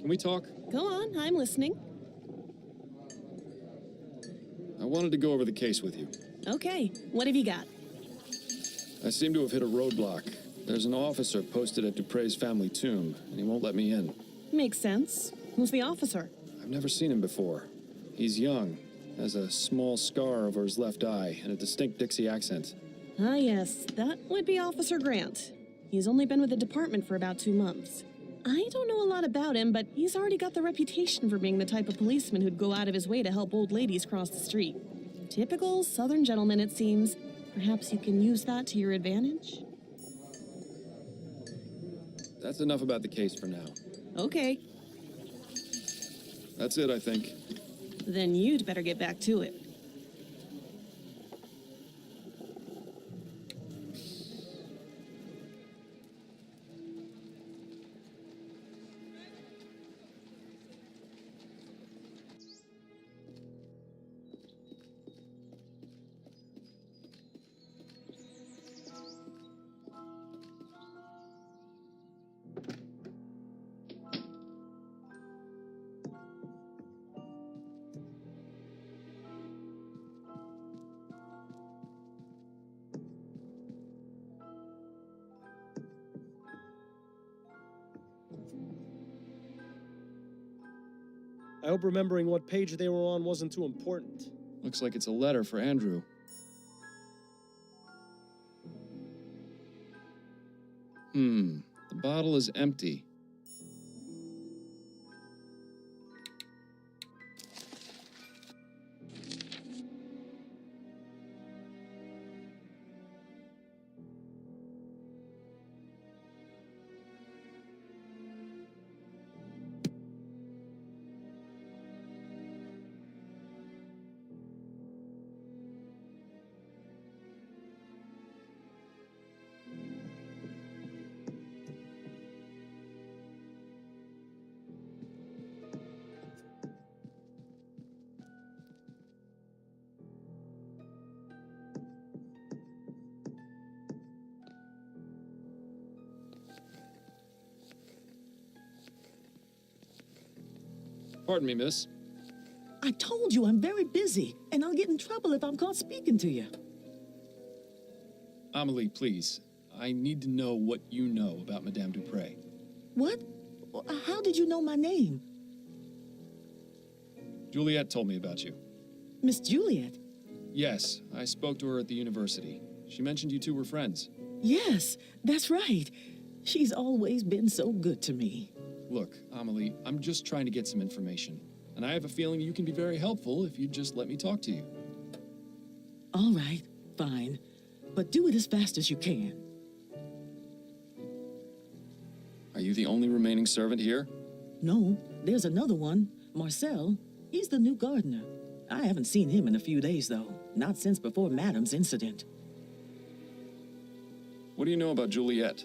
Can we talk? Go on, I'm listening. I wanted to go over the case with you. Okay, what have you got? I seem to have hit a roadblock. There's an officer posted at Dupre's family tomb, and he won't let me in. Makes sense. Who's the officer? I've never seen him before. He's young, has a small scar over his left eye, and a distinct Dixie accent. Ah, yes, that would be Officer Grant. He's only been with the department for about 2 months. I don't know a lot about him, but he's already got the reputation for being the type of policeman who'd go out of his way to help old ladies cross the street. Typical Southern gentleman, it seems. Perhaps you can use that to your advantage? That's enough about the case for now. Okay. That's it, I think. Then you'd better get back to it. I hope remembering what page they were on wasn't too important. Looks like it's a letter for Andrew. The bottle is empty. Pardon me, miss. I told you I'm very busy, and I'll get in trouble if I'm caught speaking to you. Amelie, please. I need to know what you know about Madame Dupre. What? How did you know my name? Juliet told me about you. Miss Juliet? Yes, I spoke to her at the university. She mentioned you two were friends. Yes, that's right. She's always been so good to me. Look, Amelie, I'm just trying to get some information. And I have a feeling you can be very helpful if you'd just let me talk to you. All right, fine. But do it as fast as you can. Are you the only remaining servant here? No, there's another one, Marcel. He's the new gardener. I haven't seen him in a few days, though. Not since before Madame's incident. What do you know about Juliet?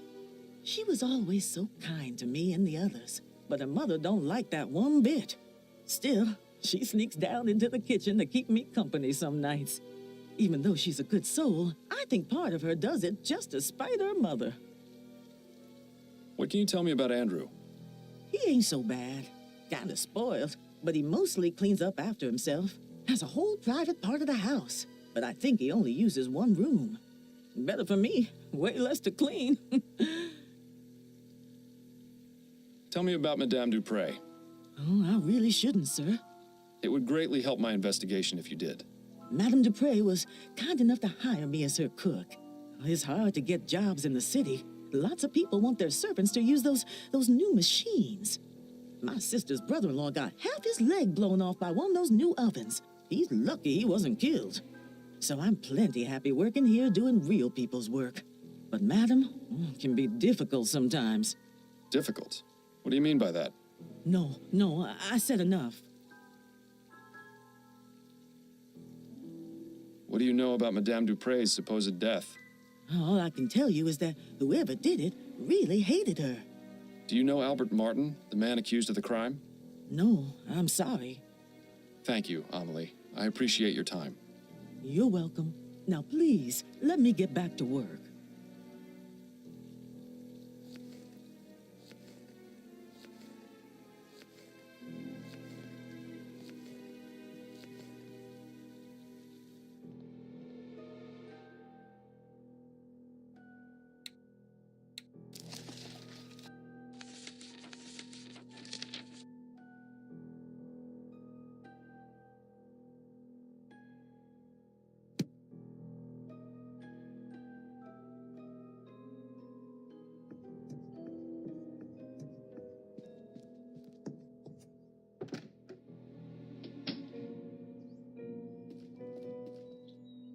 She was always so kind to me and the others, but her mother don't like that one bit. Still, she sneaks down into the kitchen to keep me company some nights. Even though she's a good soul, I think part of her does it just to spite her mother. What can you tell me about Andrew? He ain't so bad. Kinda spoiled, but he mostly cleans up after himself. Has a whole private part of the house, but I think he only uses one room. Better for me, way less to clean. Tell me about Madame Dupre. Oh, I really shouldn't, sir. It would greatly help my investigation if you did. Madame Dupre was kind enough to hire me as her cook. It's hard to get jobs in the city. Lots of people want their servants to use those new machines. My sister's brother-in-law got half his leg blown off by one of those new ovens. He's lucky he wasn't killed. So I'm plenty happy working here doing real people's work. But Madam can be difficult sometimes. Difficult? What do you mean by that? No, I said enough. What do you know about Madame Dupre's supposed death? All I can tell you is that whoever did it really hated her. Do you know Albert Martin, the man accused of the crime? No, I'm sorry. Thank you, Amelie. I appreciate your time. You're welcome. Now please, let me get back to work.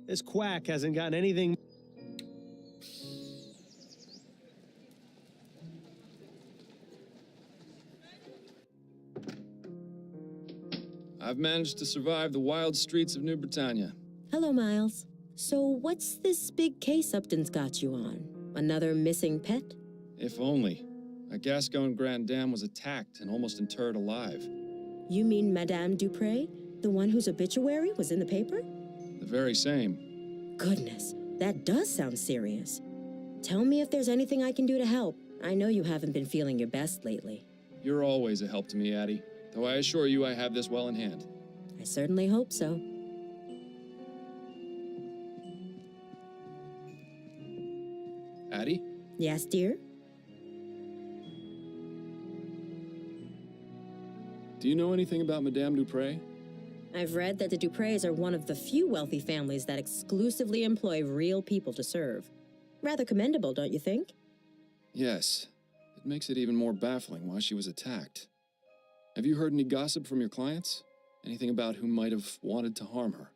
This quack hasn't gotten anything. I've managed to survive the wild streets of New Britannia. Hello, Miles. So what's this big case Upton's got you on? Another missing pet? If only. A Gascon Grand Dame was attacked and almost interred alive. You mean Madame Dupre? The one whose obituary was in the paper? The very same. Goodness, that does sound serious. Tell me if there's anything I can do to help. I know you haven't been feeling your best lately. You're always a help to me, Addie. Though I assure you I have this well in hand. I certainly hope so. Addie? Yes, dear? Do you know anything about Madame Dupre? I've read that the Dupres are one of the few wealthy families that exclusively employ real people to serve. Rather commendable, don't you think? Yes. It makes it even more baffling why she was attacked. Have you heard any gossip from your clients? Anything about who might have wanted to harm her?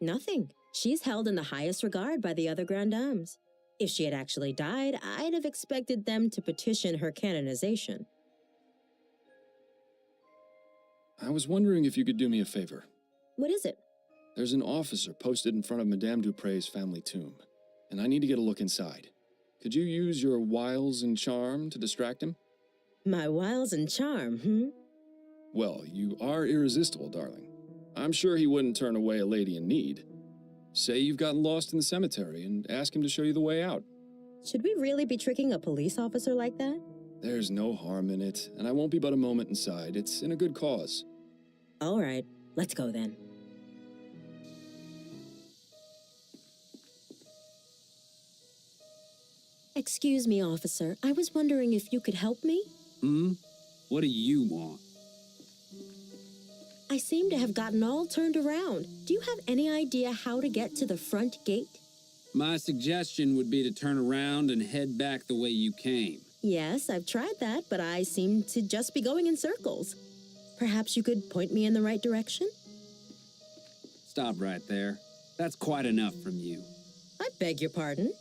Nothing. She's held in the highest regard by the other Grand Dames. If she had actually died, I'd have expected them to petition her canonization. I was wondering if you could do me a favor. What is it? There's an officer posted in front of Madame Dupre's family tomb, and I need to get a look inside. Could you use your wiles and charm to distract him? My wiles and charm, Well, you are irresistible, darling. I'm sure he wouldn't turn away a lady in need. Say you've gotten lost in the cemetery and ask him to show you the way out. Should we really be tricking a police officer like that? There's no harm in it, and I won't be but a moment inside. It's in a good cause. All right, let's go then. Excuse me, officer. I was wondering if you could help me? What do you want? I seem to have gotten all turned around. Do you have any idea how to get to the front gate? My suggestion would be to turn around and head back the way you came. Yes, I've tried that, but I seem to just be going in circles. Perhaps you could point me in the right direction? Stop right there. That's quite enough from you. I beg your pardon?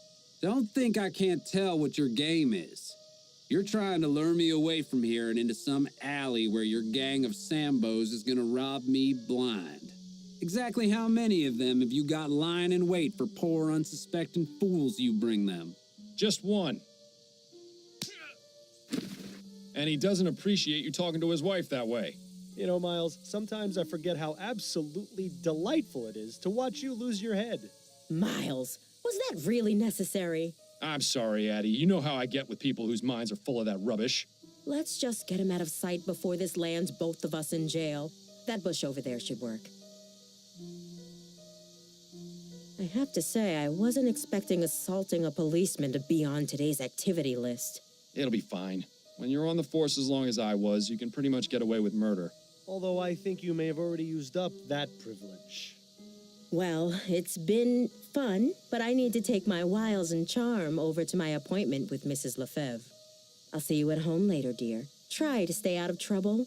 Don't think I can't tell what your game is. You're trying to lure me away from here and into some alley where your gang of Sambos is gonna rob me blind. Exactly how many of them have you got lying in wait for poor, unsuspecting fools you bring them? Just one. And he doesn't appreciate you talking to his wife that way. You know, Miles, sometimes I forget how absolutely delightful it is to watch you lose your head. Miles, was that really necessary? I'm sorry, Addie. You know how I get with people whose minds are full of that rubbish. Let's just get him out of sight before this lands both of us in jail. That bush over there should work. I have to say, I wasn't expecting assaulting a policeman to be on today's activity list. It'll be fine. When you're on the force as long as I was, you can pretty much get away with murder. Although I think you may have already used up that privilege. Well, it's been fun, but I need to take my wiles and charm over to my appointment with Mrs. Lefebvre. I'll see you at home later, dear. Try to stay out of trouble.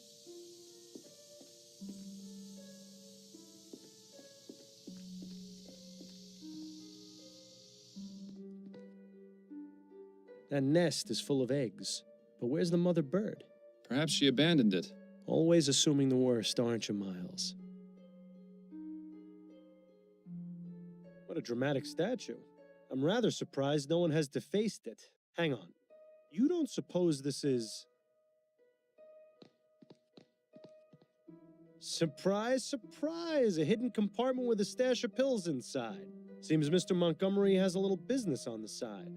That nest is full of eggs. But where's the mother bird? Perhaps she abandoned it. Always assuming the worst, aren't you, Miles? What a dramatic statue. I'm rather surprised no one has defaced it. Hang on. You don't suppose this is... Surprise, surprise! A hidden compartment with a stash of pills inside. Seems Mr. Montgomery has a little business on the side.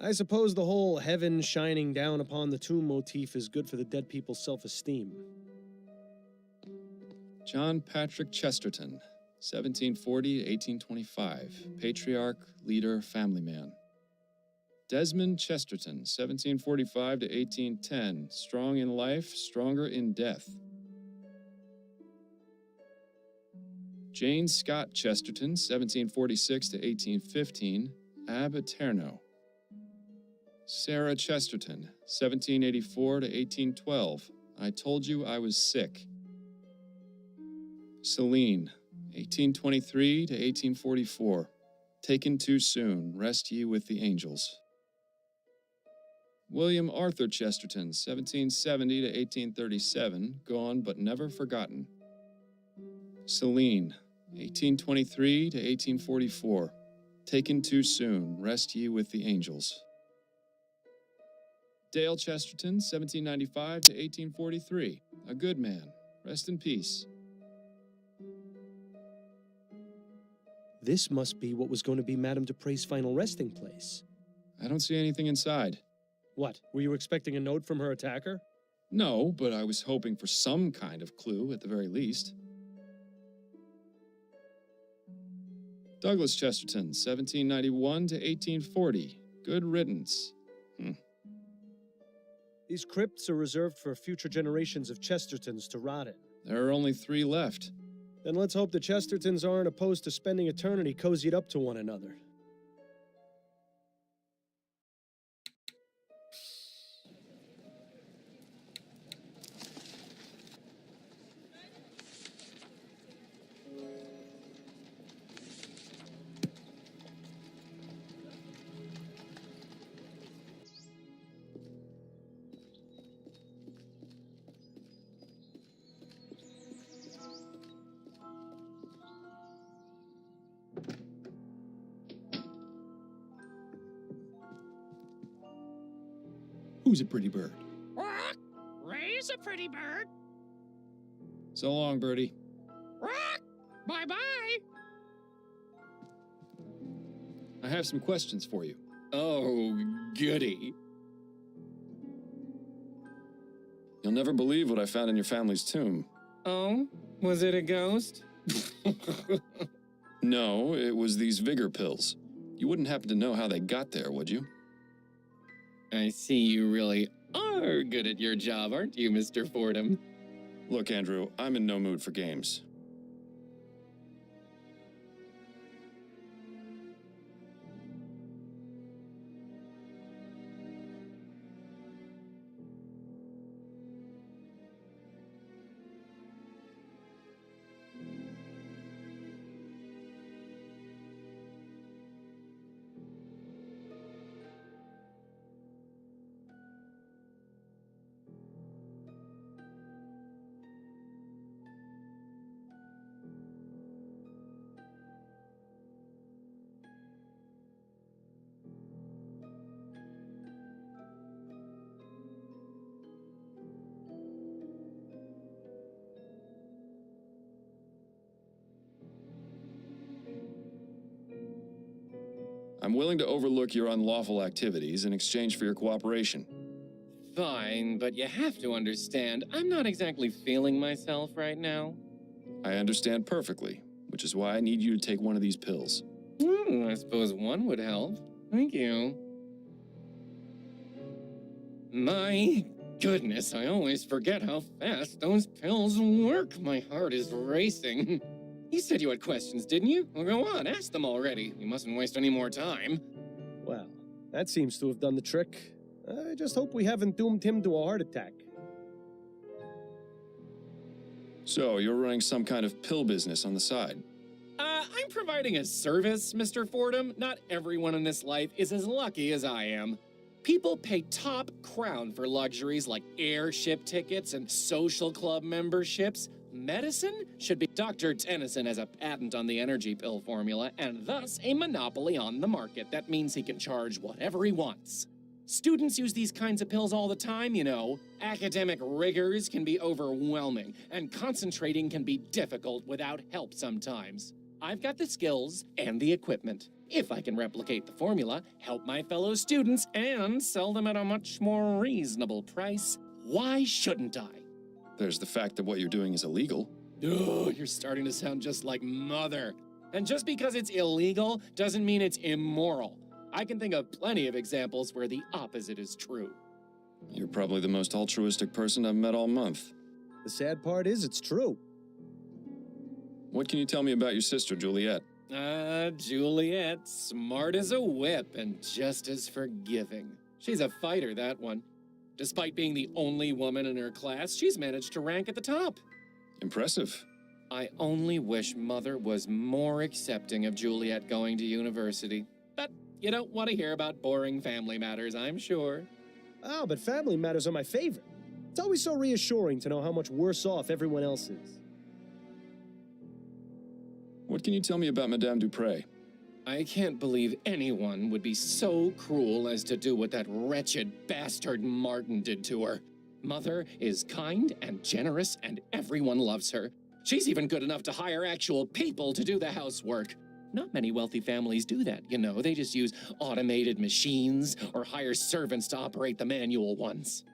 I suppose the whole heaven shining down upon the tomb motif is good for the dead people's self-esteem. John Patrick Chesterton, 1740 to 1825. Patriarch, leader, family man. Desmond Chesterton, 1745 to 1810. Strong in life, stronger in death. Jane Scott Chesterton, 1746 to 1815. Ab Eterno. Sarah Chesterton, 1784 to 1812. I told you I was sick. Celine, 1823 to 1844. Taken too soon, rest ye with the angels. William Arthur Chesterton, 1770 to 1837, gone but never forgotten. Celine, 1823 to 1844. Taken too soon, rest ye with the angels. Dale Chesterton, 1795 to 1843. A good man. Rest in peace. This must be what was going to be Madame Dupre's final resting place. I don't see anything inside. What, were you expecting a note from her attacker? No, but I was hoping for some kind of clue at the very least. Douglas Chesterton, 1791 to 1840. Good riddance. These crypts are reserved for future generations of Chestertons to rot in. There are only 3 left. Then let's hope the Chestertons aren't opposed to spending eternity cozied up to one another. Who's a pretty bird? Rock! Ray's a pretty bird. So long, birdie. Rock! Bye-bye! I have some questions for you. Oh, goody. You'll never believe what I found in your family's tomb. Oh? Was it a ghost? No, it was these vigor pills. You wouldn't happen to know how they got there, would you? I see you really are good at your job, aren't you, Mr. Fordham? Look, Andrew, I'm in no mood for games. I'm willing to overlook your unlawful activities in exchange for your cooperation. Fine, but you have to understand, I'm not exactly feeling myself right now. I understand perfectly, which is why I need you to take one of these pills. I suppose one would help. Thank you. My goodness, I always forget how fast those pills work. My heart is racing. You said you had questions, didn't you? Well, go on, ask them already. You mustn't waste any more time. Well, that seems to have done the trick. I just hope we haven't doomed him to a heart attack. So, you're running some kind of pill business on the side. I'm providing a service, Mr. Fordham. Not everyone in this life is as lucky as I am. People pay top crown for luxuries like airship tickets and social club memberships. Medicine should be. Dr. Tennyson has a patent on the energy pill formula and thus a monopoly on the market. That means he can charge whatever he wants. Students use these kinds of pills all the time, you know. Academic rigors can be overwhelming, and concentrating can be difficult without help sometimes. I've got the skills and the equipment. If I can replicate the formula, help my fellow students, and sell them at a much more reasonable price, why shouldn't I? There's the fact that what you're doing is illegal. Oh, you're starting to sound just like Mother. And just because it's illegal doesn't mean it's immoral. I can think of plenty of examples where the opposite is true. You're probably the most altruistic person I've met all month. The sad part is it's true. What can you tell me about your sister, Juliet? Juliet, smart as a whip and just as forgiving. She's a fighter, that one. Despite being the only woman in her class, she's managed to rank at the top. Impressive. I only wish Mother was more accepting of Juliet going to university. But you don't want to hear about boring family matters, I'm sure. Oh, but family matters are my favorite. It's always so reassuring to know how much worse off everyone else is. What can you tell me about Madame Dupre? I can't believe anyone would be so cruel as to do what that wretched bastard Martin did to her. Mother is kind and generous, and everyone loves her. She's even good enough to hire actual people to do the housework. Not many wealthy families do that, you know. They just use automated machines or hire servants to operate the manual ones.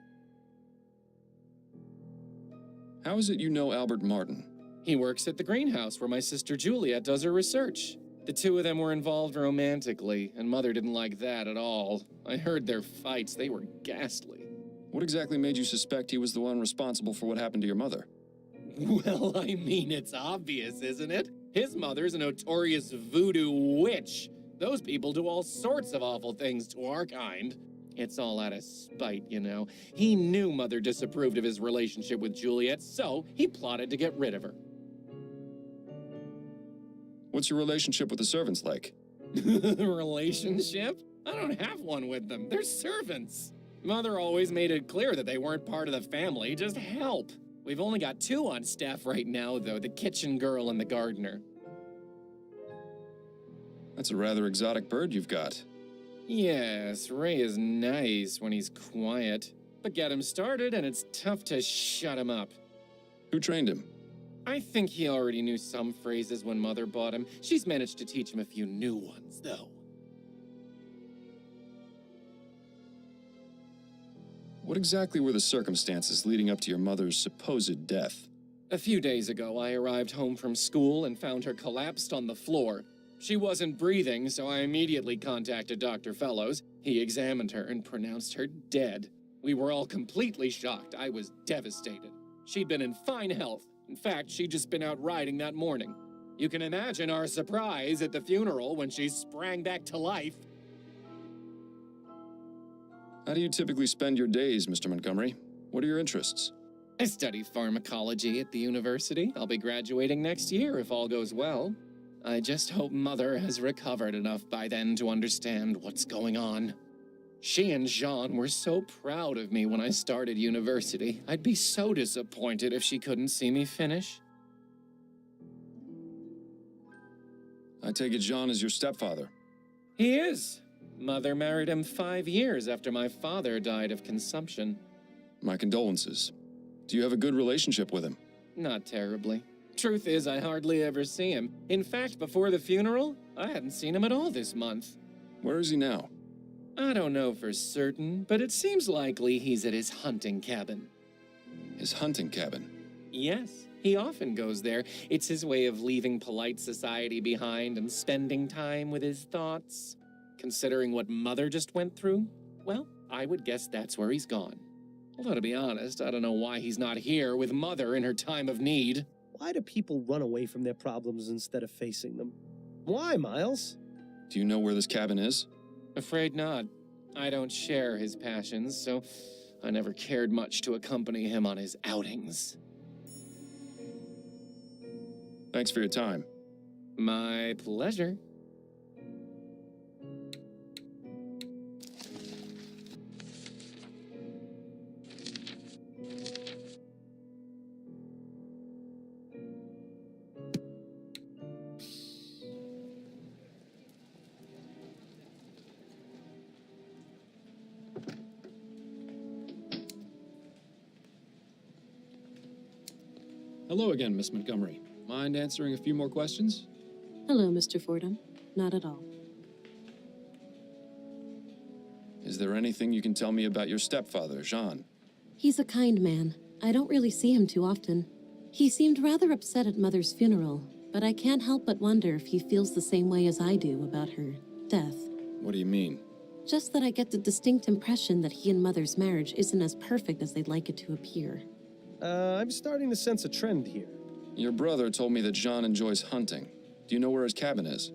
How is it you know Albert Martin? He works at the greenhouse where my sister Juliet does her research. The two of them were involved romantically, and Mother didn't like that at all. I heard their fights. They were ghastly. What exactly made you suspect he was the one responsible for what happened to your mother? Well, I mean, it's obvious, isn't it? His mother's a notorious voodoo witch. Those people do all sorts of awful things to our kind. It's all out of spite, you know. He knew Mother disapproved of his relationship with Juliet, so he plotted to get rid of her. What's your relationship with the servants like? Relationship? I don't have one with them. They're servants. Mother always made it clear that they weren't part of the family, just help. We've only got two on staff right now, though, the kitchen girl and the gardener. That's a rather exotic bird you've got. Yes, Ray is nice when he's quiet. But get him started and it's tough to shut him up. Who trained him? I think he already knew some phrases when Mother bought him. She's managed to teach him a few new ones, though. What exactly were the circumstances leading up to your mother's supposed death? A few days ago, I arrived home from school and found her collapsed on the floor. She wasn't breathing, so I immediately contacted Dr. Fellows. He examined her and pronounced her dead. We were all completely shocked. I was devastated. She'd been in fine health. In fact, she'd just been out riding that morning. You can imagine our surprise at the funeral when she sprang back to life. How do you typically spend your days, Mr. Montgomery? What are your interests? I study pharmacology at the university. I'll be graduating next year if all goes well. I just hope Mother has recovered enough by then to understand what's going on. She and Jean were so proud of me when I started university. I'd be so disappointed if she couldn't see me finish. I take it Jean is your stepfather. He is. Mother married him 5 years after my father died of consumption. My condolences. Do you have a good relationship with him? Not terribly. Truth is, I hardly ever see him. In fact, before the funeral, I hadn't seen him at all this month. Where is he now? I don't know for certain, but it seems likely he's at his hunting cabin. His hunting cabin? Yes, he often goes there. It's his way of leaving polite society behind and spending time with his thoughts. Considering what Mother just went through, well, I would guess that's where he's gone. Although, to be honest, I don't know why he's not here with Mother in her time of need. Why do people run away from their problems instead of facing them? Why, Miles? Do you know where this cabin is? Afraid not. I don't share his passions, so I never cared much to accompany him on his outings. Thanks for your time. My pleasure. Hello again, Miss Montgomery. Mind answering a few more questions? Hello, Mr. Fordham. Not at all. Is there anything you can tell me about your stepfather, Jean? He's a kind man. I don't really see him too often. He seemed rather upset at Mother's funeral, but I can't help but wonder if he feels the same way as I do about her death. What do you mean? Just that I get the distinct impression that he and Mother's marriage isn't as perfect as they'd like it to appear. I'm starting to sense a trend here. Your brother told me that Jean enjoys hunting. Do you know where his cabin is?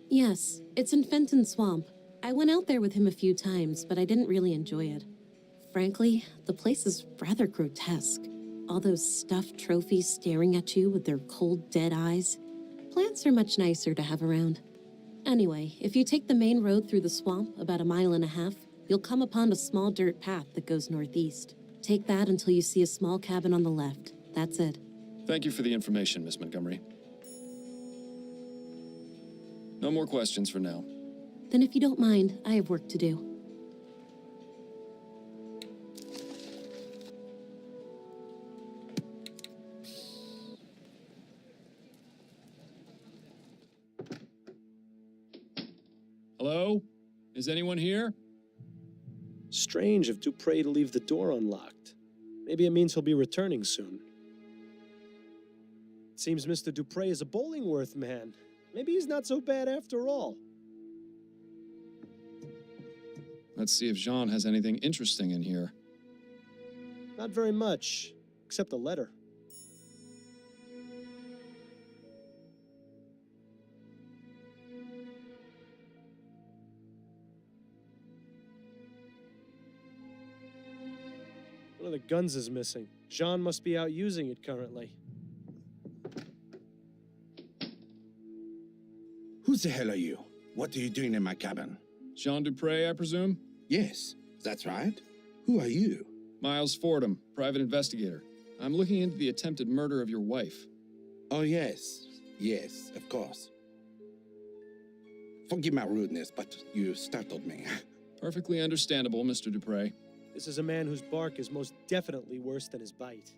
Yes, it's in Fenton Swamp. I went out there with him a few times, but I didn't really enjoy it. Frankly, the place is rather grotesque. All those stuffed trophies staring at you with their cold, dead eyes. Plants are much nicer to have around. Anyway, if you take the main road through the swamp about 1.5 miles, you'll come upon a small dirt path that goes northeast. Take that until you see a small cabin on the left. That's it. Thank you for the information, Miss Montgomery. No more questions for now. Then if you don't mind, I have work to do. Hello? Is anyone here? Strange of Dupre to leave the door unlocked. Maybe it means he'll be returning soon. It seems Mr. Dupre is a Bollingworth man. Maybe he's not so bad after all. Let's see if Jean has anything interesting in here. Not very much, except a letter. One of the guns is missing. Jean must be out using it currently. Who the hell are you? What are you doing in my cabin? Jean Dupre, I presume? Yes, that's right. Who are you? Miles Fordham, private investigator. I'm looking into the attempted murder of your wife. Oh, yes. Yes, of course. Forgive my rudeness, but you startled me. Perfectly understandable, Mr. Dupre. This is a man whose bark is most definitely worse than his bite.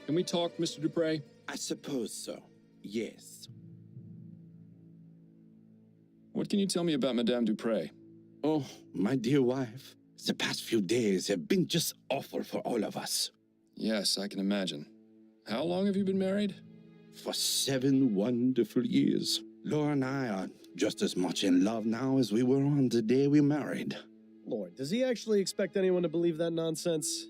Can we talk, Mr. Dupre? I suppose so. Yes. What can you tell me about Madame Dupre? Oh, my dear wife. The past few days have been just awful for all of us. Yes, I can imagine. How long have you been married? For 7 wonderful years. Laura and I are just as much in love now as we were on the day we married. Lord, does he actually expect anyone to believe that nonsense?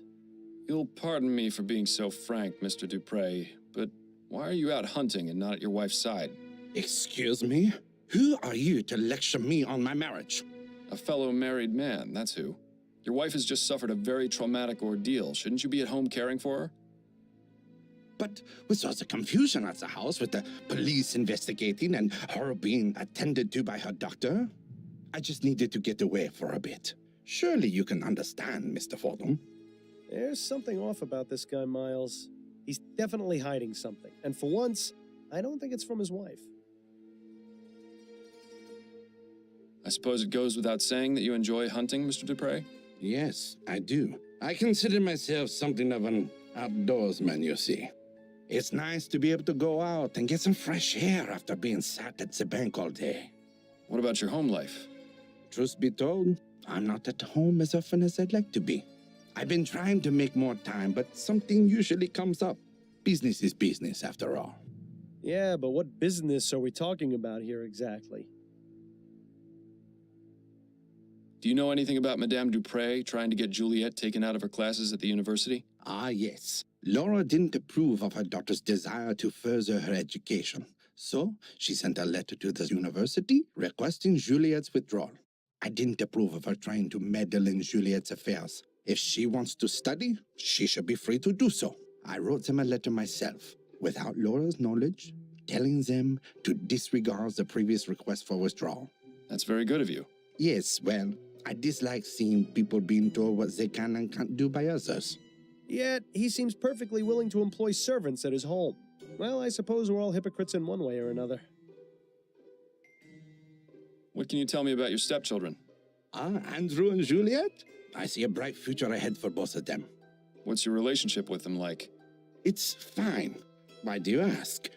You'll pardon me for being so frank, Mr. Dupre, but why are you out hunting and not at your wife's side? Excuse me? Who are you to lecture me on my marriage? A fellow married man, that's who. Your wife has just suffered a very traumatic ordeal. Shouldn't you be at home caring for her? But with all the confusion at the house, with the police investigating and her being attended to by her doctor, I just needed to get away for a bit. Surely you can understand, Mr. Fordham. There's something off about this guy, Miles. He's definitely hiding something. And for once, I don't think it's from his wife. I suppose it goes without saying that you enjoy hunting, Mr. Dupre? Yes, I do. I consider myself something of an outdoorsman, you see. It's nice to be able to go out and get some fresh air after being sat at the bank all day. What about your home life? Truth be told, I'm not at home as often as I'd like to be. I've been trying to make more time, but something usually comes up. Business is business, after all. Yeah, but what business are we talking about here exactly? Do you know anything about Madame Dupre trying to get Juliet taken out of her classes at the university? Ah, yes. Laura didn't approve of her daughter's desire to further her education. So, she sent a letter to the university requesting Juliet's withdrawal. I didn't approve of her trying to meddle in Juliet's affairs. If she wants to study, she should be free to do so. I wrote them a letter myself, without Laura's knowledge, telling them to disregard the previous request for withdrawal. That's very good of you. Yes, well, I dislike seeing people being told what they can and can't do by others. Yet, he seems perfectly willing to employ servants at his home. Well, I suppose we're all hypocrites in one way or another. What can you tell me about your stepchildren? Ah, Andrew and Juliet? I see a bright future ahead for both of them. What's your relationship with them like? It's fine. Why do you ask?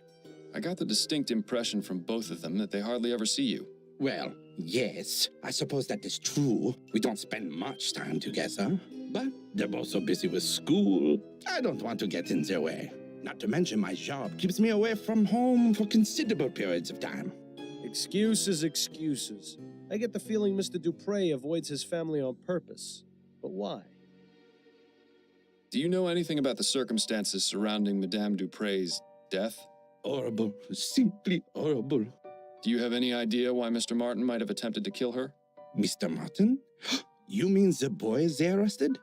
I got the distinct impression from both of them that they hardly ever see you. Well, yes, I suppose that is true. We don't spend much time together. But they're both so busy with school, I don't want to get in their way. Not to mention my job keeps me away from home for considerable periods of time. Excuses, excuses. I get the feeling Mr. Dupre avoids his family on purpose. But why? Do you know anything about the circumstances surrounding Madame Dupre's death? Horrible. Simply horrible. Do you have any idea why Mr. Martin might have attempted to kill her? Mr. Martin? You mean the boy they arrested?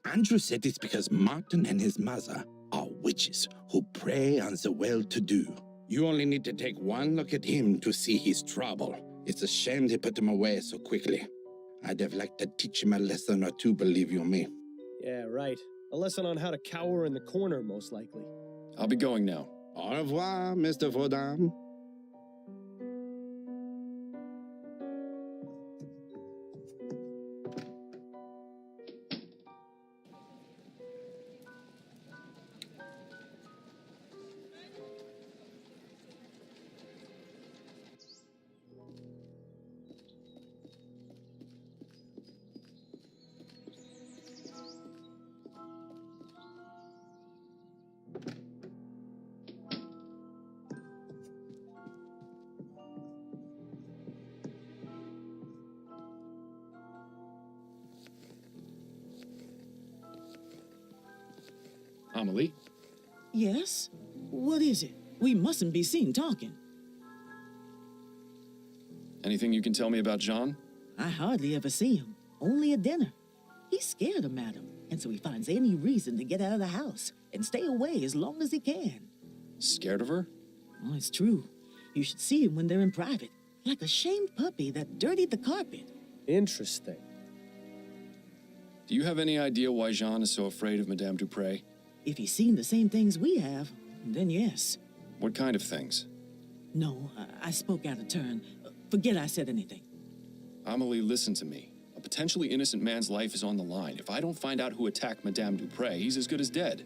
Andrew said it's because Martin and his mother are witches who prey on the well-to-do. You only need to take one look at him to see his trouble. It's a shame they put him away so quickly. I'd have liked to teach him a lesson or two, believe you me. Yeah, right. A lesson on how to cower in the corner, most likely. I'll be going now. Au revoir, Mr. Fordham. Amelie? Yes? What is it? We mustn't be seen talking. Anything you can tell me about John? I hardly ever see him, only at dinner. He's scared of Madam, and so he finds any reason to get out of the house and stay away as long as he can. Scared of her? Oh, it's true. You should see him when they're in private, like a shamed puppy that dirtied the carpet. Interesting. Do you have any idea why Jean is so afraid of Madame Dupre? If he's seen the same things we have, then yes. What kind of things? No, I spoke out of turn. Forget I said anything. Amelie, listen to me. A potentially innocent man's life is on the line. If I don't find out who attacked Madame Dupre, he's as good as dead.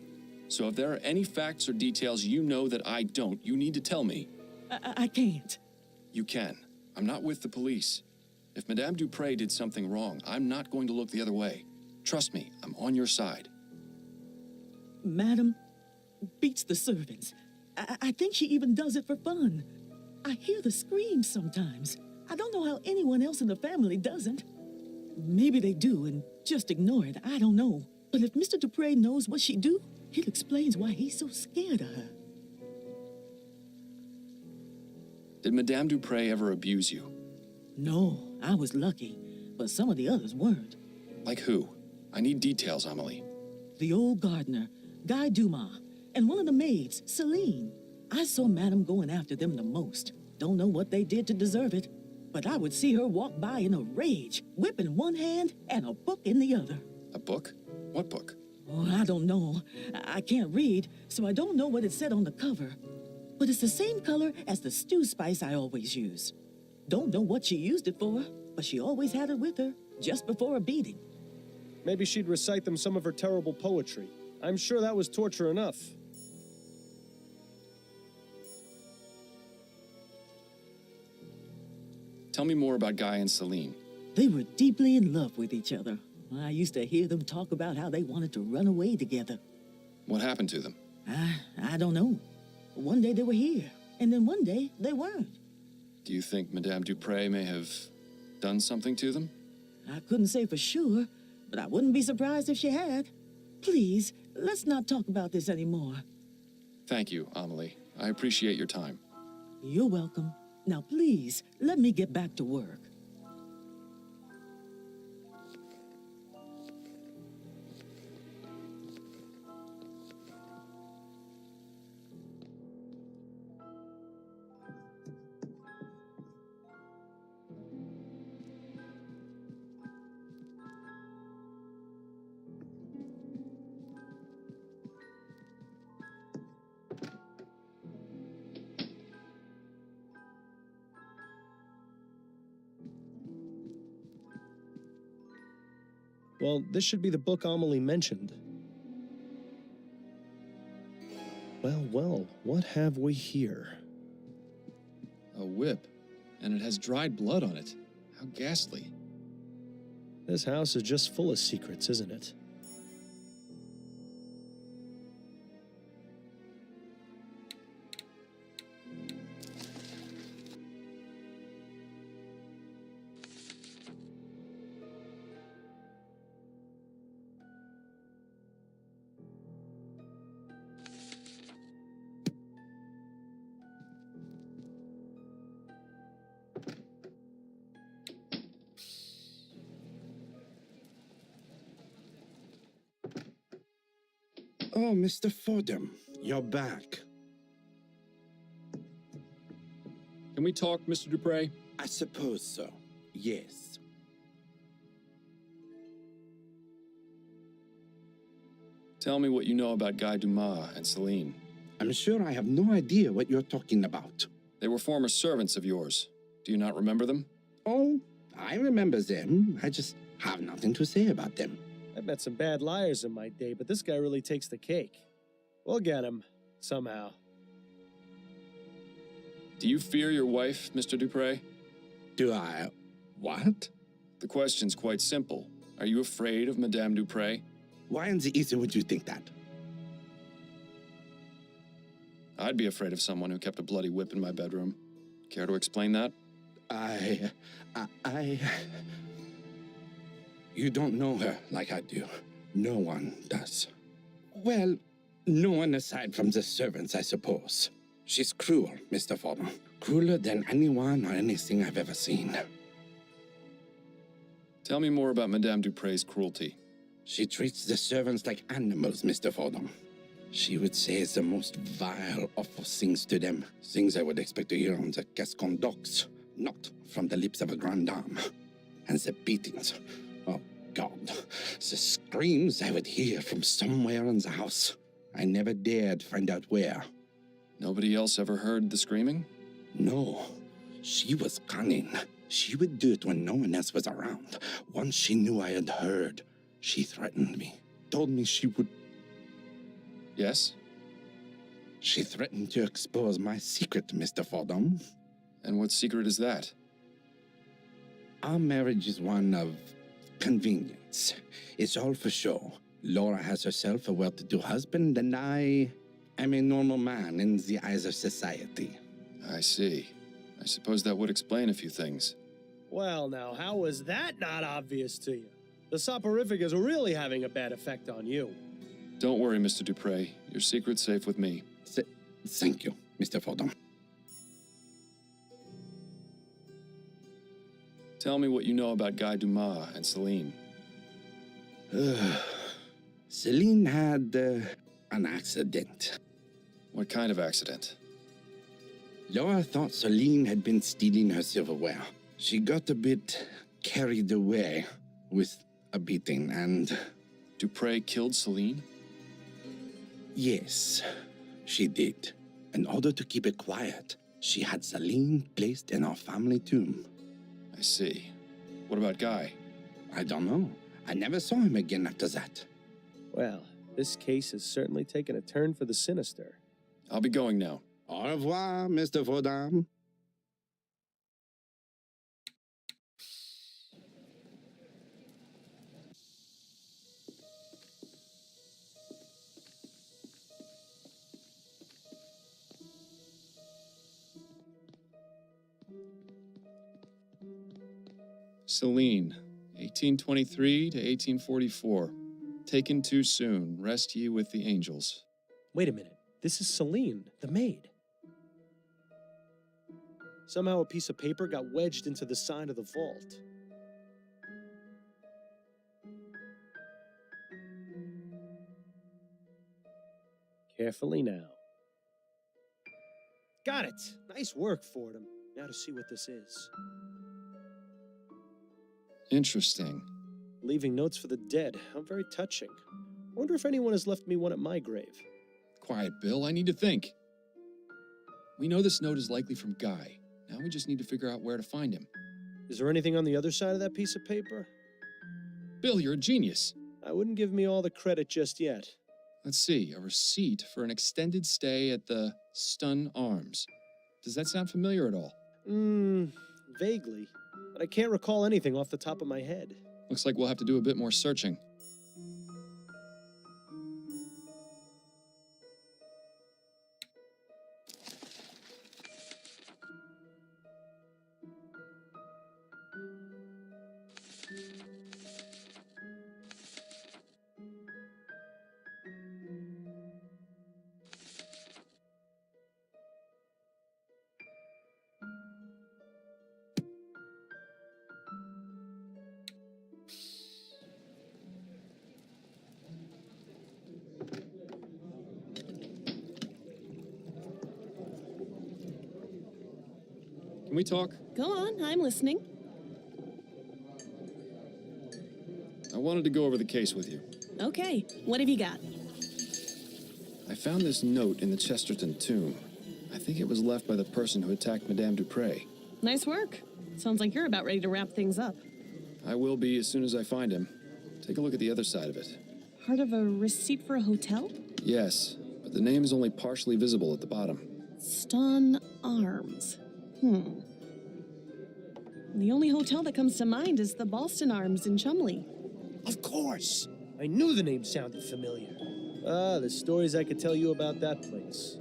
So if there are any facts or details you know that I don't, you need to tell me. I can't. You can. I'm not with the police. If Madame Dupre did something wrong, I'm not going to look the other way. Trust me, I'm on your side. Madam beats the servants. I think she even does it for fun. I hear the screams sometimes. I don't know how anyone else in the family doesn't. Maybe they do and just ignore it. I don't know. But if Mr. Dupre knows what she do, it explains why he's so scared of her. Did Madame Dupre ever abuse you? No, I was lucky, but some of the others weren't. Like who? I need details, Amelie. The old gardener, Guy Dumas, and one of the maids, Celine. I saw Madame going after them the most. Don't know what they did to deserve it, but I would see her walk by in a rage, whip in one hand and a book in the other. A book? What book? Oh, I don't know. I can't read, so I don't know what it said on the cover. But it's the same color as the stew spice I always use. Don't know what she used it for, but she always had it with her, just before a beating. Maybe she'd recite them some of her terrible poetry. I'm sure that was torture enough. Tell me more about Guy and Celine. They were deeply in love with each other. I used to hear them talk about how they wanted to run away together. What happened to them? I don't know. One day they were here, and then one day they weren't. Do you think Madame Dupre may have done something to them? I couldn't say for sure, but I wouldn't be surprised if she had. Please, let's not talk about this anymore. Thank you, Amelie. I appreciate your time. You're welcome. Now please, let me get back to work. Well, this should be the book Amelie mentioned. Well, what have we here? A whip, and it has dried blood on it. How ghastly. This house is just full of secrets, isn't it? Oh, Mr. Fordham, you're back. Can we talk, Mr. Dupre? I suppose so. Yes. Tell me what you know about Guy Dumas and Celine. I'm sure I have no idea what you're talking about. They were former servants of yours. Do you not remember them? Oh, I remember them. I just have nothing to say about them. I've met some bad liars in my day, but this guy really takes the cake. We'll get him, somehow. Do you fear your wife, Mr. Dupre? Do I... what? The question's quite simple. Are you afraid of Madame Dupre? Why in the ether would you think that? I'd be afraid of someone who kept a bloody whip in my bedroom. Care to explain that? You don't know her like I do. No one does. Well, no one aside from the servants, I suppose. She's cruel, Mr. Fordham. Crueler than anyone or anything I've ever seen. Tell me more about Madame Dupre's cruelty. She treats the servants like animals, Mr. Fordham. She would say the most vile, awful things to them. Things I would expect to hear on the Gascon docks, not from the lips of a grande dame. And the beatings. Oh, God. The screams I would hear from somewhere in the house. I never dared find out where. Nobody else ever heard the screaming? No. She was cunning. She would do it when no one else was around. Once she knew I had heard, she threatened me. Told me she would... Yes? She threatened to expose my secret, Mr. Fordham. And what secret is that? Our marriage is one of convenience. It's all for show. Laura has herself a well-to-do husband, and I am a normal man in the eyes of society. I see. I suppose that would explain a few things. Well, now, how was that not obvious to you? The soporific is really having a bad effect on you. Don't worry, Mr. Dupre. Your secret's safe with me. Thank you, Mr. Fordham. Tell me what you know about Guy Dumas and Celine. Celine had an accident. What kind of accident? Laura thought Celine had been stealing her silverware. She got a bit carried away with a beating and... Dupre killed Celine? Yes, she did. In order to keep it quiet, she had Celine placed in our family tomb. I see. What about Guy? I don't know. I never saw him again after that. Well, this case has certainly taken a turn for the sinister. I'll be going now. Au revoir, Mr. Fordham. Celine, 1823 to 1844. Taken too soon. Rest ye with the angels. Wait a minute. This is Celine, the maid. Somehow a piece of paper got wedged into the side of the vault. Carefully now. Got it! Nice work, Fordham. Now to see what this is. Interesting. Leaving notes for the dead. How very touching. Wonder if anyone has left me one at my grave. Quiet, Bill. I need to think. We know this note is likely from Guy. Now we just need to figure out where to find him. Is there anything on the other side of that piece of paper? Bill, you're a genius. I wouldn't give me all the credit just yet. Let's see. A receipt for an extended stay at the Stun Arms. Does that sound familiar at all? Vaguely. But I can't recall anything off the top of my head. Looks like we'll have to do a bit more searching. Can we talk? Go on, I'm listening. I wanted to go over the case with you. Okay, what have you got? I found this note in the Chesterton tomb. I think it was left by the person who attacked Madame Dupre. Nice work. Sounds like you're about ready to wrap things up. I will be as soon as I find him. Take a look at the other side of it. Part of a receipt for a hotel? Yes, but the name is only partially visible at the bottom. Stun Arms. The only hotel that comes to mind is the Boston Arms in Chumley. Of course! I knew the name sounded familiar. The stories I could tell you about that place.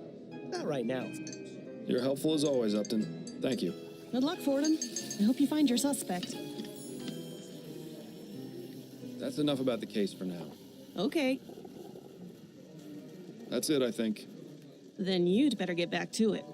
Not right now, of course. You're helpful as always, Upton. Thank you. Good luck, Fordham. I hope you find your suspect. That's enough about the case for now. Okay, That's it, I think. then you'd better get back to it.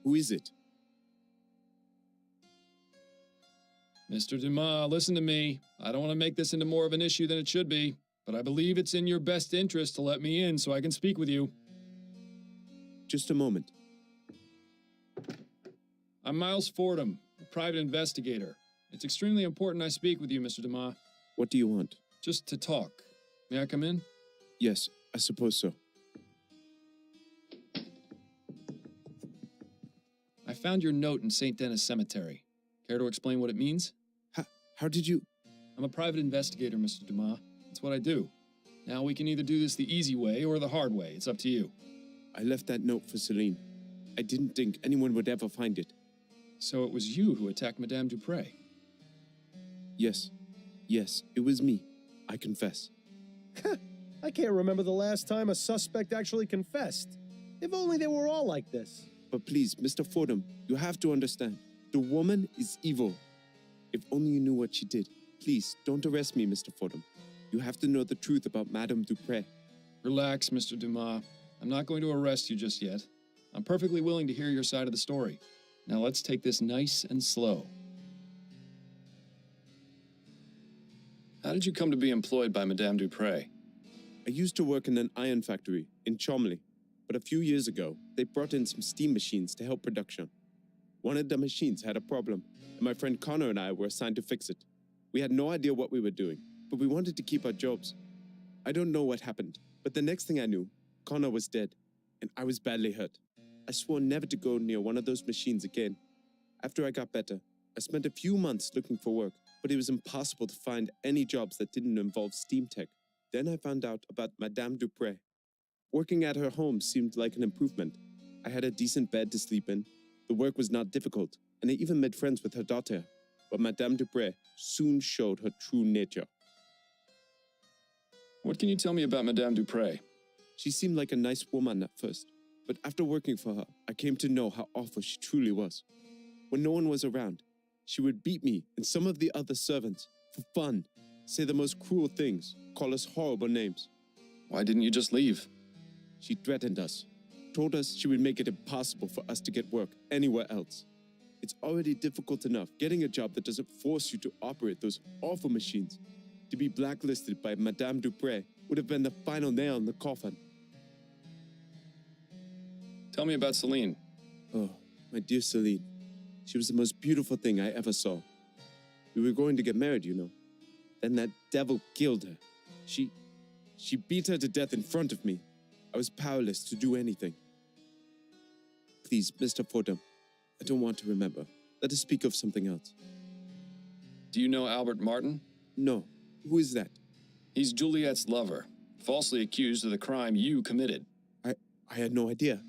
Who is it? Mr. Dumas, listen to me. I don't want to make this into more of an issue than it should be, but I believe it's in your best interest to let me in so I can speak with you. Just a moment. I'm Miles Fordham, a private investigator. It's extremely important I speak with you, Mr. Dumas. What do you want? Just to talk. May I come in? Yes, I suppose so. I found your note in St. Denis Cemetery. Care to explain what it means? How did you... I'm a private investigator, Mr. Dumas. It's what I do. Now we can either do this the easy way or the hard way. It's up to you. I left that note for Celine. I didn't think anyone would ever find it. So it was you who attacked Madame Dupre? Yes. Yes, it was me. I confess. I can't remember the last time a suspect actually confessed. If only they were all like this. But please, Mr. Fordham, you have to understand. The woman is evil. If only you knew what she did. Please, don't arrest me, Mr. Fordham. You have to know the truth about Madame Dupre. Relax, Mr. Dumas. I'm not going to arrest you just yet. I'm perfectly willing to hear your side of the story. Now let's take this nice and slow. How did you come to be employed by Madame Dupre? I used to work in an iron factory in Chumley, but a few years ago, they brought in some steam machines to help production. One of the machines had a problem, and my friend Connor and I were assigned to fix it. We had no idea what we were doing, but we wanted to keep our jobs. I don't know what happened, but the next thing I knew, Connor was dead, and I was badly hurt. I swore never to go near one of those machines again. After I got better, I spent a few months looking for work, but it was impossible to find any jobs that didn't involve steam tech. Then I found out about Madame Dupre. Working at her home seemed like an improvement. I had a decent bed to sleep in. The work was not difficult, and I even made friends with her daughter. But Madame Dupre soon showed her true nature. What can you tell me about Madame Dupre? She seemed like a nice woman at first, but after working for her, I came to know how awful she truly was. When no one was around, she would beat me and some of the other servants for fun, say the most cruel things, call us horrible names. Why didn't you just leave? She threatened us, told us she would make it impossible for us to get work anywhere else. It's already difficult enough getting a job that doesn't force you to operate those awful machines. To be blacklisted by Madame Dupre would have been the final nail in the coffin. Tell me about Celine. Oh, my dear Celine. She was the most beautiful thing I ever saw. We were going to get married, you know. Then that devil killed her. She beat her to death in front of me. I was powerless to do anything. Please, Mr. Fordham, I don't want to remember. Let us speak of something else. Do you know Albert Martin? No. Who is that? He's Juliet's lover, falsely accused of the crime you committed. I had no idea.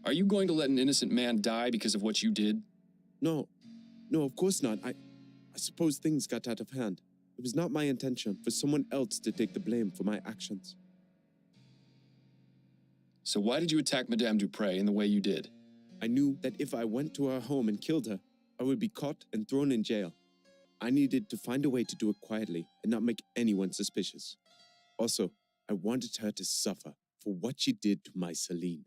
Are you going to let an innocent man die because of what you did? No, of course not. I suppose things got out of hand. It was not my intention for someone else to take the blame for my actions. So why did you attack Madame Dupre in the way you did? I knew that if I went to her home and killed her, I would be caught and thrown in jail. I needed to find a way to do it quietly and not make anyone suspicious. Also, I wanted her to suffer for what she did to my Celine.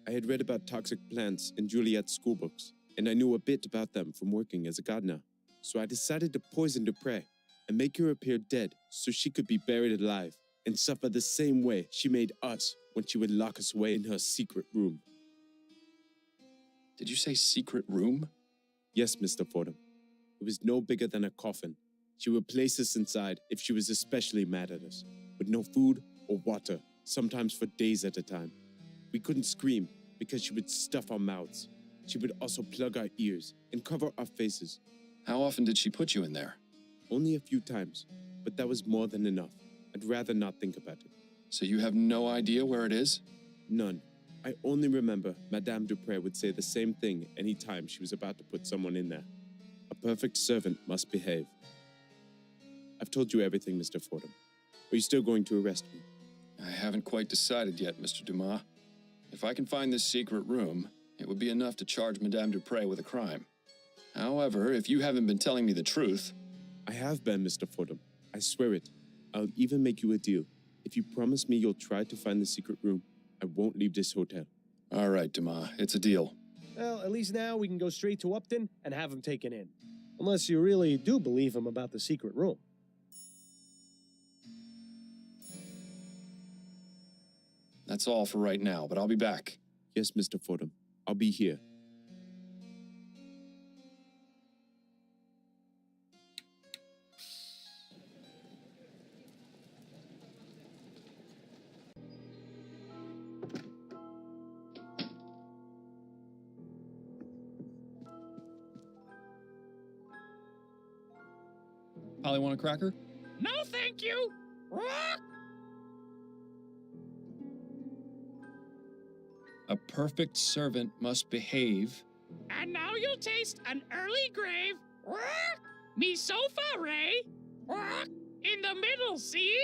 I had read about toxic plants in Juliet's schoolbooks, and I knew a bit about them from working as a gardener. So I decided to poison Dupre and make her appear dead so she could be buried alive and suffer the same way she made us when she would lock us away in her secret room. Did you say secret room? Yes, Mr. Fordham. It was no bigger than a coffin. She would place us inside if she was especially mad at us, with no food or water, sometimes for days at a time. We couldn't scream because she would stuff our mouths. She would also plug our ears and cover our faces. How often did she put you in there? Only a few times, but that was more than enough. I'd rather not think about it. So you have no idea where it is? None. I only remember Madame Dupre would say the same thing any time she was about to put someone in there. A perfect servant must behave. I've told you everything, Mr. Fordham. Are you still going to arrest me? I haven't quite decided yet, Mr. Dumas. If I can find this secret room, it would be enough to charge Madame Dupre with a crime. However, if you haven't been telling me the truth... I have been, Mr. Fordham. I swear it. I'll even make you a deal. If you promise me you'll try to find the secret room, I won't leave this hotel. All right, Dumas. It's a deal. Well, at least now we can go straight to Upton and have him taken in. Unless you really do believe him about the secret room. That's all for right now, but I'll be back. Yes, Mr. Fordham. I'll be here. Polly, want a cracker? No, thank you. Rock! A perfect servant must behave. And now you'll taste an early grave. Rock! Me sofa, Ray. Rock! In the middle, see?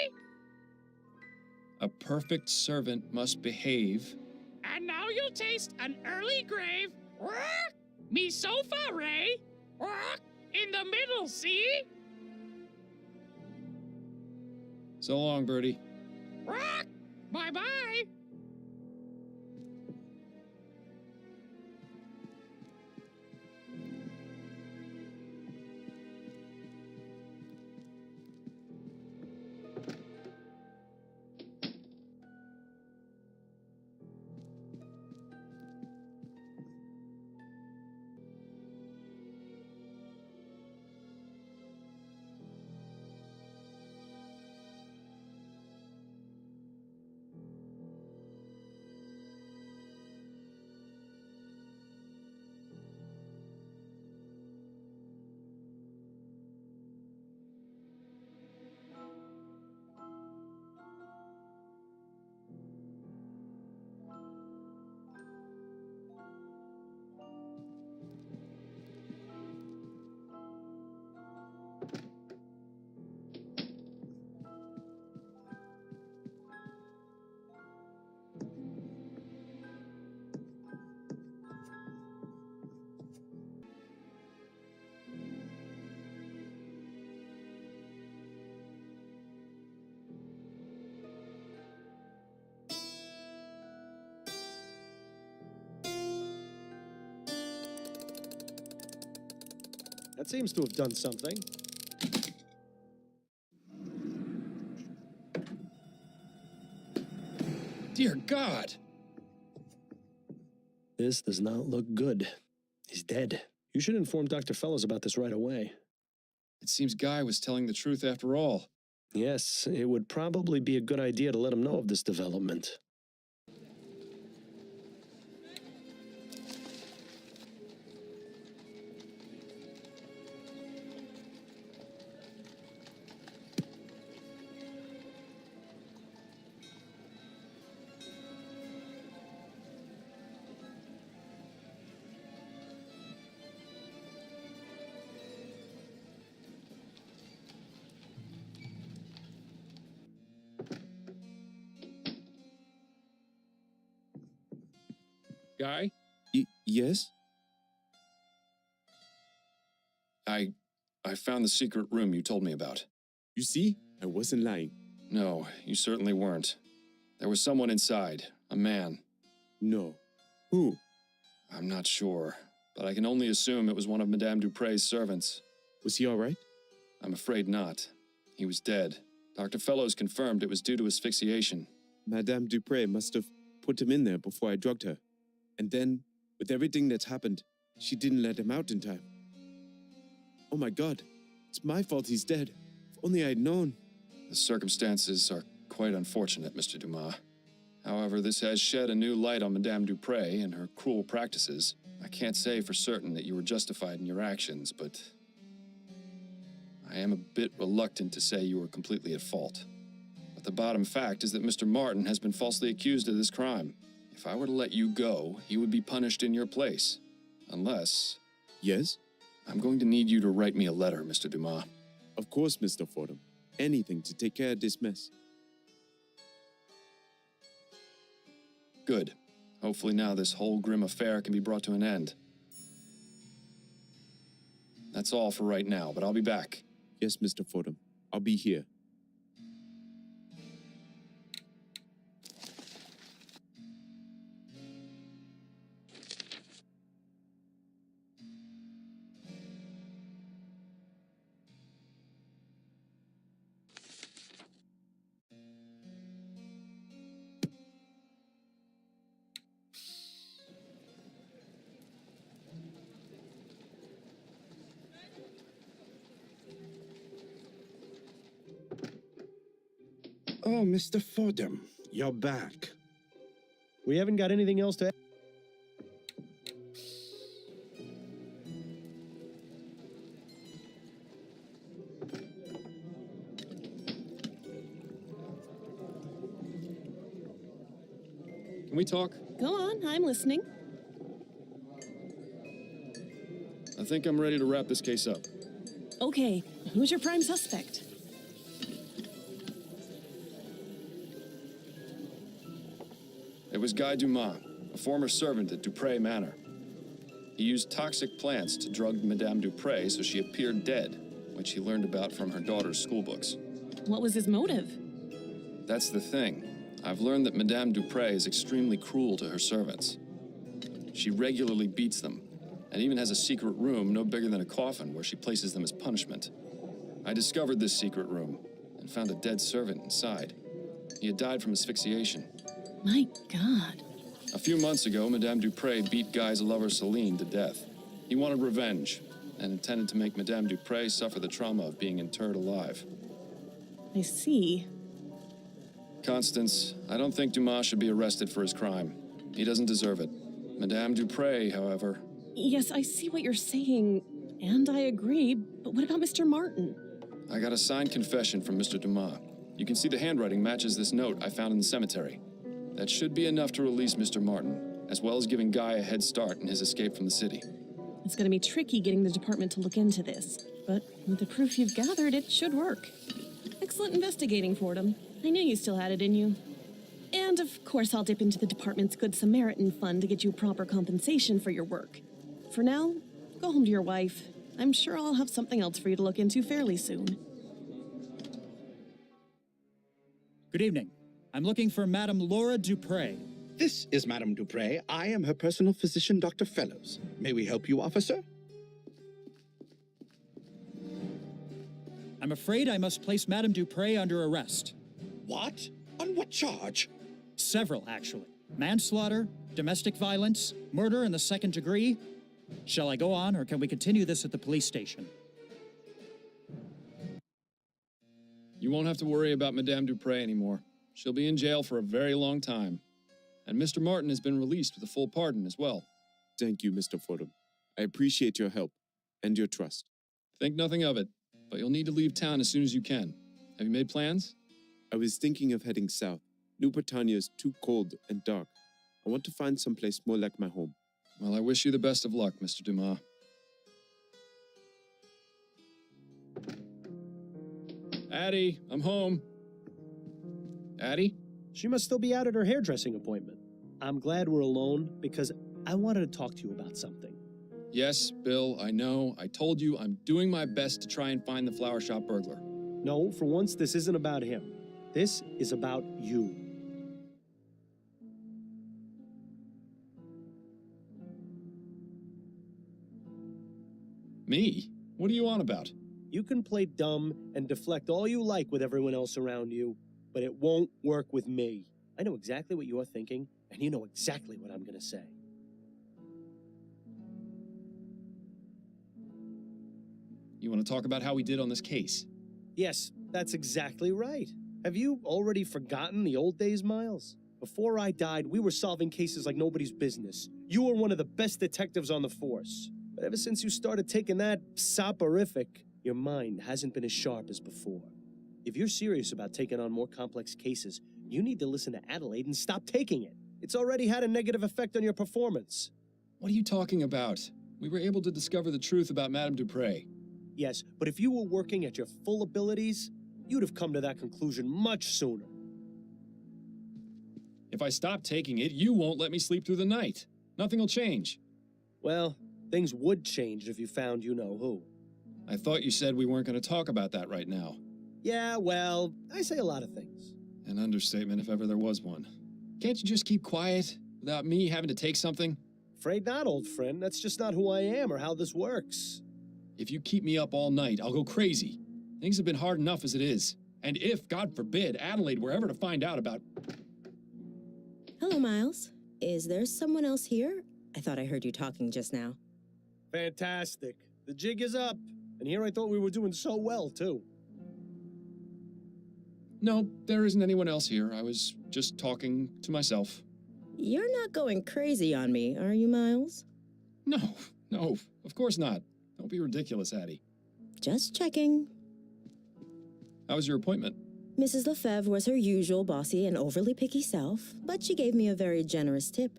A perfect servant must behave. And now you'll taste an early grave. Rock! Me sofa, Ray. Rock! In the middle, see? So long, Birdie. Rock! Bye-bye! That seems to have done something. Dear God! This does not look good. He's dead. You should inform Dr. Fellows about this right away. It seems Guy was telling the truth after all. Yes, it would probably be a good idea to let him know of this development. Guy? Yes? I found the secret room you told me about. You see? I wasn't lying. No, you certainly weren't. There was someone inside. A man. No. Who? I'm not sure, but I can only assume it was one of Madame Dupre's servants. Was he all right? I'm afraid not. He was dead. Dr. Fellows confirmed it was due to asphyxiation. Madame Dupre must have put him in there before I drugged her. And then, with everything that's happened, she didn't let him out in time. Oh my God, it's my fault he's dead. If only I'd known. The circumstances are quite unfortunate, Mr. Dumas. However, this has shed a new light on Madame Dupre and her cruel practices. I can't say for certain that you were justified in your actions, but I am a bit reluctant to say you were completely at fault. But the bottom fact is that Mr. Martin has been falsely accused of this crime. If I were to let you go, he would be punished in your place. Unless... Yes? I'm going to need you to write me a letter, Mr. Dumas. Of course, Mr. Fordham. Anything to take care of this mess. Good. Hopefully now this whole grim affair can be brought to an end. That's all for right now, but I'll be back. Yes, Mr. Fordham. I'll be here. Oh, Mr. Fordham, you're back. We haven't got anything else to... Can we talk? Go on, I'm listening. I think I'm ready to wrap this case up. Okay, who's your prime suspect? It was Guy Dumas, a former servant at Dupre Manor. He used toxic plants to drug Madame Dupre so she appeared dead, which he learned about from her daughter's schoolbooks. What was his motive? That's the thing. I've learned that Madame Dupre is extremely cruel to her servants. She regularly beats them, and even has a secret room no bigger than a coffin where she places them as punishment. I discovered this secret room and found a dead servant inside. He had died from asphyxiation. My God. A few months ago, Madame Dupre beat Guy's lover Celine to death. He wanted revenge and intended to make Madame Dupre suffer the trauma of being interred alive. I see. Constance, I don't think Dumas should be arrested for his crime. He doesn't deserve it. Madame Dupre, however... Yes, I see what you're saying, and I agree, but what about Mr. Martin? I got a signed confession from Mr. Dumas. You can see the handwriting matches this note I found in the cemetery. That should be enough to release Mr. Martin, as well as giving Guy a head start in his escape from the city. It's going to be tricky getting the department to look into this, but with the proof you've gathered, it should work. Excellent investigating, Fordham. I knew you still had it in you. And of course, I'll dip into the department's Good Samaritan fund to get you proper compensation for your work. For now, go home to your wife. I'm sure I'll have something else for you to look into fairly soon. Good evening. I'm looking for Madame Laura Dupre. This is Madame Dupre. I am her personal physician, Dr. Fellows. May we help you, officer? I'm afraid I must place Madame Dupre under arrest. What? On what charge? Several, actually. Manslaughter, domestic violence, murder in the second degree. Shall I go on, or can we continue this at the police station? You won't have to worry about Madame Dupre anymore. She'll be in jail for a very long time. And Mr. Martin has been released with a full pardon as well. Thank you, Mr. Fordham. I appreciate your help and your trust. Think nothing of it, but you'll need to leave town as soon as you can. Have you made plans? I was thinking of heading south. New Britannia is too cold and dark. I want to find someplace more like my home. Well, I wish you the best of luck, Mr. Dumas. Addie, I'm home. Addie? She must still be out at her hairdressing appointment. I'm glad we're alone because I wanted to talk to you about something. Yes, Bill, I know. I told you I'm doing my best to try and find the flower shop burglar. No, for once, this isn't about him. This is about you. Me? What are you on about? You can play dumb and deflect all you like with everyone else around you, but it won't work with me. I know exactly what you're thinking, and you know exactly what I'm gonna say. You want to talk about how we did on this case? Yes, that's exactly right. Have you already forgotten the old days, Miles? Before I died, we were solving cases like nobody's business. You were one of the best detectives on the force. But ever since you started taking that soporific, your mind hasn't been as sharp as before. If you're serious about taking on more complex cases, you need to listen to Adelaide and stop taking it. It's already had a negative effect on your performance. What are you talking about? We were able to discover the truth about Madame Dupre. Yes, but if you were working at your full abilities, you'd have come to that conclusion much sooner. If I stop taking it, you won't let me sleep through the night. Nothing will change. Well, things would change if you found you-know-who. I thought you said we weren't going to talk about that right now. Yeah, well, I say a lot of things. An understatement if ever there was one. Can't you just keep quiet without me having to take something? Afraid not, old friend. That's just not who I am or how this works. If you keep me up all night, I'll go crazy. Things have been hard enough as it is. And if, God forbid, Adelaide were ever to find out about... Hello, Miles. Is there someone else here? I thought I heard you talking just now. Fantastic. The jig is up. And here I thought we were doing so well, too. No, there isn't anyone else here. I was just talking to myself. You're not going crazy on me, are you, Miles? No, of course not. Don't be ridiculous, Addie. Just checking. How was your appointment? Mrs. Lefebvre was her usual bossy and overly picky self, but she gave me a very generous tip.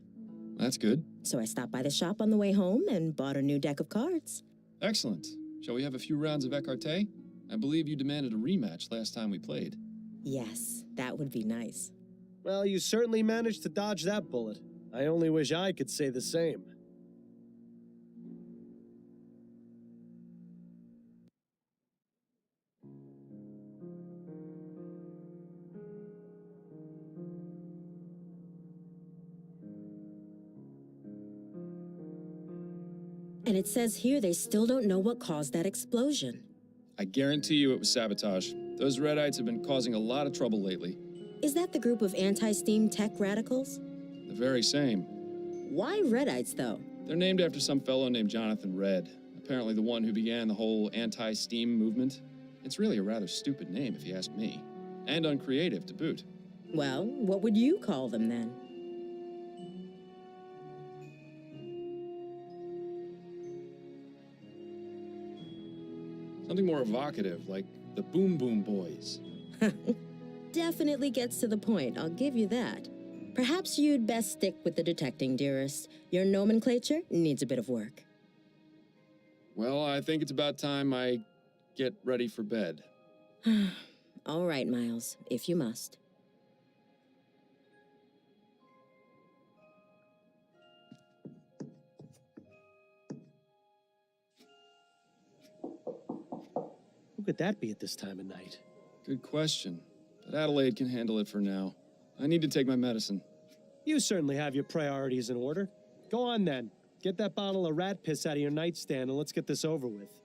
That's good. So I stopped by the shop on the way home and bought a new deck of cards. Excellent. Shall we have a few rounds of écarté? I believe you demanded a rematch last time we played. Yes, that would be nice. Well, you certainly managed to dodge that bullet. I only wish I could say the same. And it says here they still don't know what caused that explosion. I guarantee you it was sabotage. Those Redites have been causing a lot of trouble lately. Is that the group of anti-steam tech radicals? The very same. Why Redites, though? They're named after some fellow named Jonathan Red, apparently the one who began the whole anti-steam movement. It's really a rather stupid name, if you ask me. And uncreative, to boot. Well, what would you call them, then? Something more evocative, like the Boom Boom Boys. Definitely gets to the point, I'll give you that. Perhaps you'd best stick with the detecting, dearest. Your nomenclature needs a bit of work. Well, I think it's about time I get ready for bed. All right, Miles, if you must. Who could that be at this time of night? Good question. But Adelaide can handle it for now. I need to take my medicine. You certainly have your priorities in order. Go on then. Get that bottle of rat piss out of your nightstand and let's get this over with.